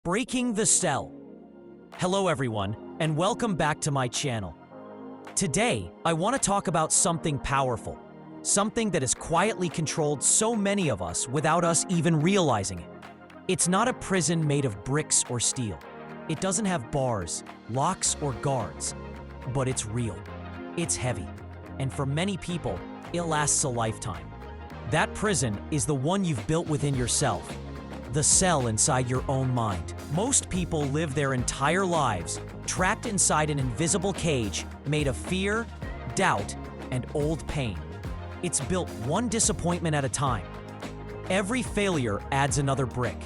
Breaking the cell. Hello everyone, and welcome back to my channel. Today, I want to talk about something powerful, something that has quietly controlled so many of us without us even realizing it. It's not a prison made of bricks or steel. It doesn't have bars, locks, or guards, but it's real. It's heavy, and for many people, it lasts a lifetime. That prison is the one you've built within yourself. The cell inside your own mind. Most people live their entire lives trapped inside an invisible cage made of fear, doubt, and old pain. It's built one disappointment at a time. Every failure adds another brick.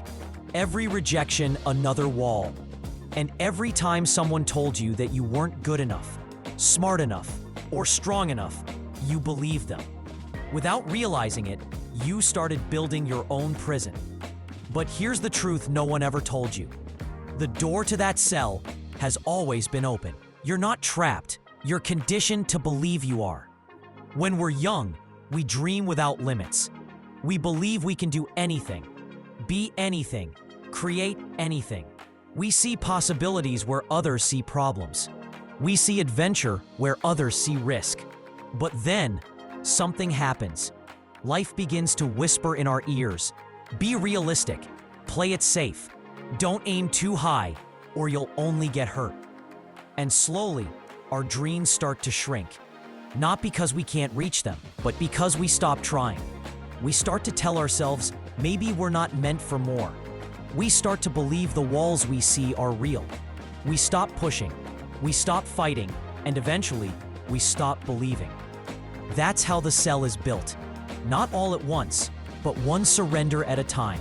Every rejection, another wall. And every time someone told you that you weren't good enough, smart enough, or strong enough, you believed them. Without realizing it, you started building your own prison. But here's the truth no one ever told you. The door to that cell has always been open. You're not trapped. You're conditioned to believe you are. When we're young, we dream without limits. We believe we can do anything, be anything, create anything. We see possibilities where others see problems. We see adventure where others see risk. But then, something happens. Life begins to whisper in our ears. Be realistic. Play it safe. Don't aim too high, or you'll only get hurt. And slowly, our dreams start to shrink. Not because we can't reach them, but because we stop trying. We start to tell ourselves, maybe we're not meant for more. We start to believe the walls we see are real. We stop pushing. We stop fighting. And eventually, we stop believing. That's how the cell is built. Not all at once, but one surrender at a time.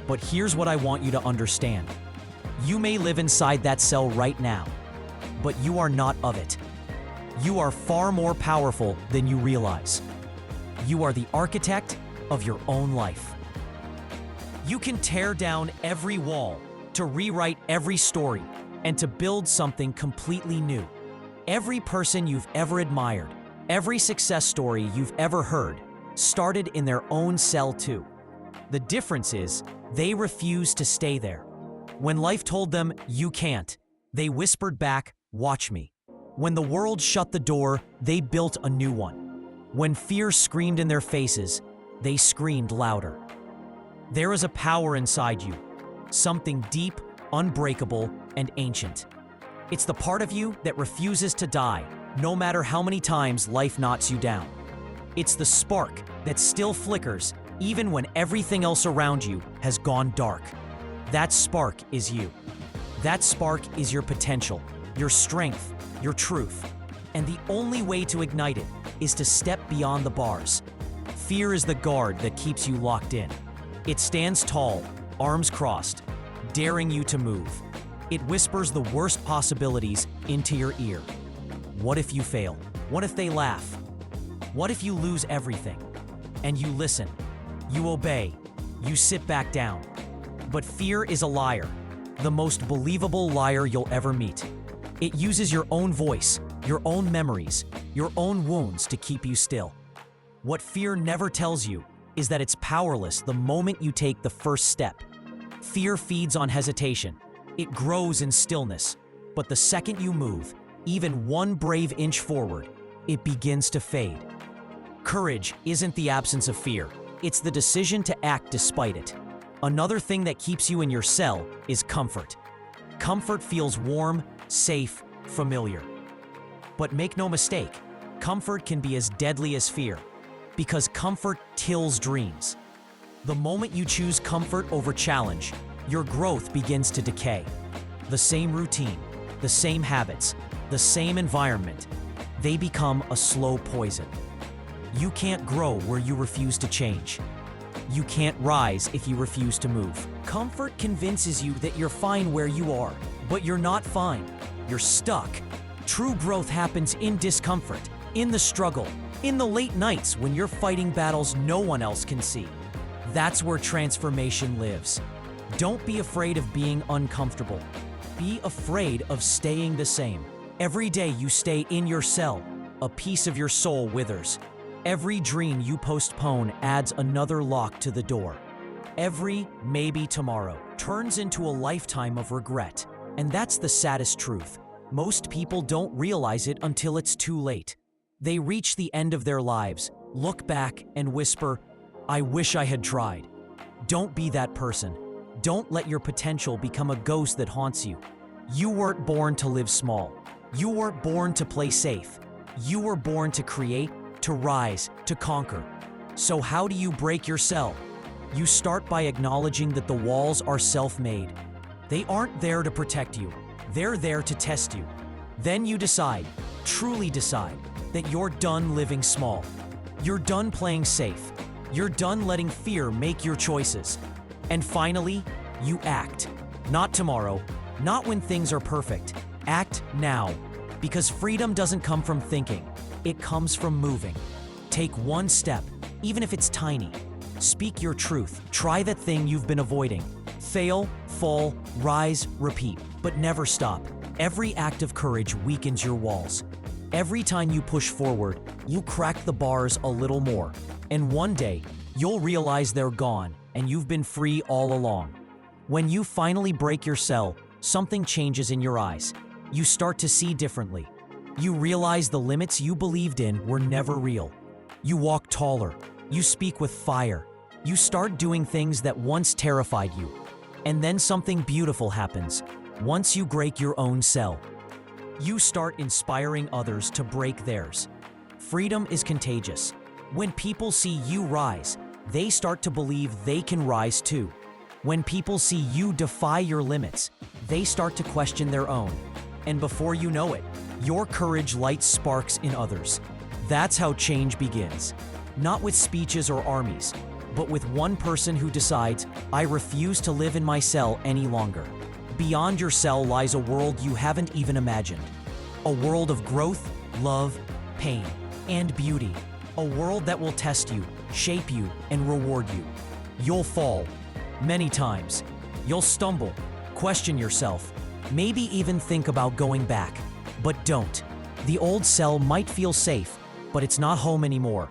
But here's what I want you to understand. You may live inside that cell right now, but you are not of it. You are far more powerful than you realize. You are the architect of your own life. You can tear down every wall to rewrite every story and to build something completely new. Every person you've ever admired, every success story you've ever heard, started in their own cell too. The difference is, they refused to stay there. When life told them, you can't, they whispered back, watch me. When the world shut the door, they built a new one. When fear screamed in their faces, they screamed louder. There is a power inside you, something deep, unbreakable, and ancient. It's the part of you that refuses to die, no matter how many times life knocks you down. It's the spark that still flickers even when everything else around you has gone dark. That spark is you. That spark is your potential, your strength, your truth. And the only way to ignite it is to step beyond the bars. Fear is the guard that keeps you locked in. It stands tall, arms crossed, daring you to move. It whispers the worst possibilities into your ear. What if you fail? What if they laugh? What if you lose everything? And you listen, you obey, you sit back down. But fear is a liar, the most believable liar you'll ever meet. It uses your own voice, your own memories, your own wounds to keep you still. What fear never tells you is that it's powerless the moment you take the first step. Fear feeds on hesitation. It grows in stillness. But the second you move, even one brave inch forward, it begins to fade. Courage isn't the absence of fear. It's the decision to act despite it. Another thing that keeps you in your cell is comfort. Comfort feels warm, safe, familiar. But make no mistake, comfort can be as deadly as fear, because comfort kills dreams. The moment you choose comfort over challenge, your growth begins to decay. The same routine, the same habits, the same environment, they become a slow poison. You can't grow where you refuse to change. You can't rise if you refuse to move. Comfort convinces you that you're fine where you are, but you're not fine. You're stuck. True growth happens in discomfort, in the struggle, in the late nights when you're fighting battles no one else can see. That's where transformation lives. Don't be afraid of being uncomfortable. Be afraid of staying the same. Every day you stay in your cell, a piece of your soul withers. Every dream you postpone adds another lock to the door. Every maybe tomorrow turns into a lifetime of regret. And that's the saddest truth. Most people don't realize it until it's too late. They reach the end of their lives, look back, and whisper, "I wish I had tried." Don't be that person. Don't let your potential become a ghost that haunts you. You weren't born to live small. You weren't born to play safe. You were born to create, to rise, to conquer. So how do you break your cell? You start by acknowledging that the walls are self-made. They aren't there to protect you. They're there to test you. Then you decide, truly decide, that you're done living small. You're done playing safe. You're done letting fear make your choices. And finally, you act. Not tomorrow, not when things are perfect. Act now. Because freedom doesn't come from thinking. It comes from moving. Take one step, even if it's tiny. Speak your truth. Try that thing you've been avoiding. Fail, fall, rise, repeat, but never stop. Every act of courage weakens your walls. Every time you push forward, you crack the bars a little more. And one day, you'll realize they're gone and you've been free all along. When you finally break your cell, something changes in your eyes. You start to see differently. You realize the limits you believed in were never real. You walk taller. You speak with fire. You start doing things that once terrified you. And then something beautiful happens. Once you break your own cell, you start inspiring others to break theirs. Freedom is contagious. When people see you rise, they start to believe they can rise too. When people see you defy your limits, they start to question their own. And before you know it, your courage lights sparks in others. That's how change begins. Not with speeches or armies, but with one person who decides, "I refuse to live in my cell any longer." Beyond your cell lies a world you haven't even imagined. A world of growth, love, pain, and beauty. A world that will test you, shape you, and reward you. You'll fall, many times. You'll stumble, question yourself, maybe even think about going back. But don't. The old cell might feel safe, but it's not home anymore.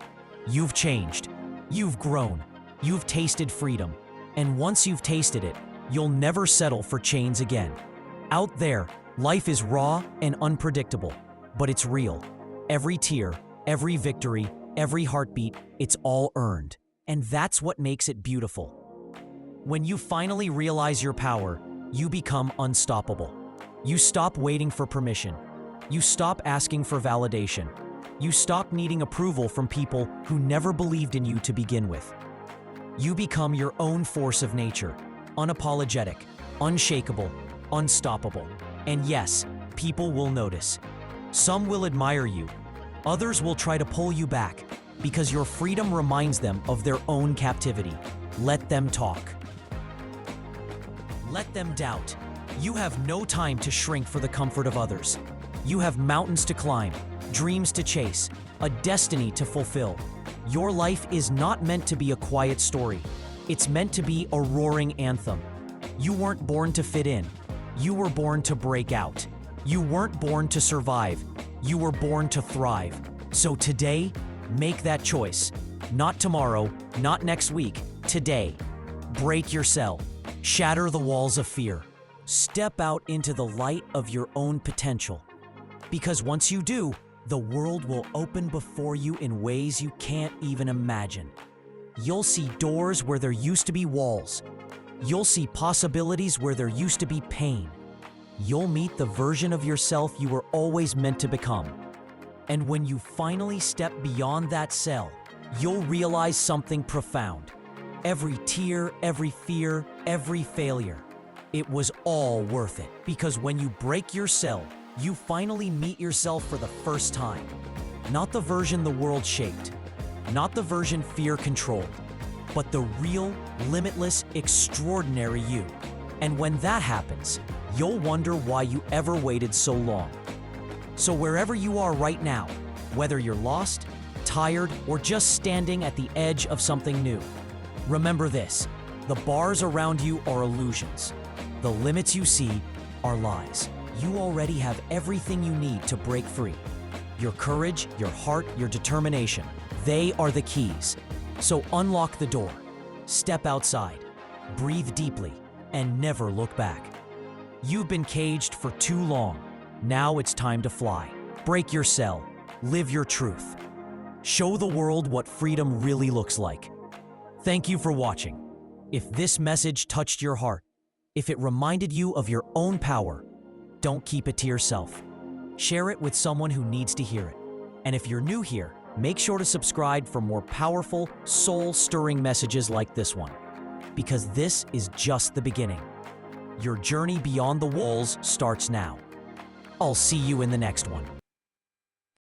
You've changed. You've grown. You've tasted freedom. And once you've tasted it, you'll never settle for chains again. Out there, life is raw and unpredictable, but it's real. Every tear, every victory, every heartbeat, it's all earned. And that's what makes it beautiful. When you finally realize your power, you become unstoppable. You stop waiting for permission. You stop asking for validation. You stop needing approval from people who never believed in you to begin with. You become your own force of nature, unapologetic, unshakable, unstoppable. And yes, people will notice. Some will admire you. Others will try to pull you back because your freedom reminds them of their own captivity. Let them talk. Let them doubt. You have no time to shrink for the comfort of others. You have mountains to climb, dreams to chase, a destiny to fulfill. Your life is not meant to be a quiet story. It's meant to be a roaring anthem. You weren't born to fit in. You were born to break out. You weren't born to survive. You were born to thrive. So today, make that choice. Not tomorrow, not next week, today. Break your cell. Shatter the walls of fear. Step out into the light of your own potential. Because once you do, the world will open before you in ways you can't even imagine. You'll see doors where there used to be walls. You'll see possibilities where there used to be pain. You'll meet the version of yourself you were always meant to become. And when you finally step beyond that cell, you'll realize something profound. Every tear, every fear, every failure, it was all worth it. Because when you break your cell, you finally meet yourself for the first time. Not the version the world shaped, not the version fear controlled, but the real, limitless, extraordinary you. And when that happens, you'll wonder why you ever waited so long. So wherever you are right now, whether you're lost, tired, or just standing at the edge of something new, remember this: the bars around you are illusions. The limits you see are lies. You already have everything you need to break free. Your courage, your heart, your determination, they are the keys. So unlock the door, step outside, breathe deeply, and never look back. You've been caged for too long. Now it's time to fly. Break your cell. Live your truth. Show the world what freedom really looks like. Thank you for watching. If this message touched your heart, if it reminded you of your own power, don't keep it to yourself. Share it with someone who needs to hear it. And if you're new here, make sure to subscribe for more powerful, soul-stirring messages like this one. Because this is just the beginning. Your journey beyond the walls starts now. I'll see you in the next one.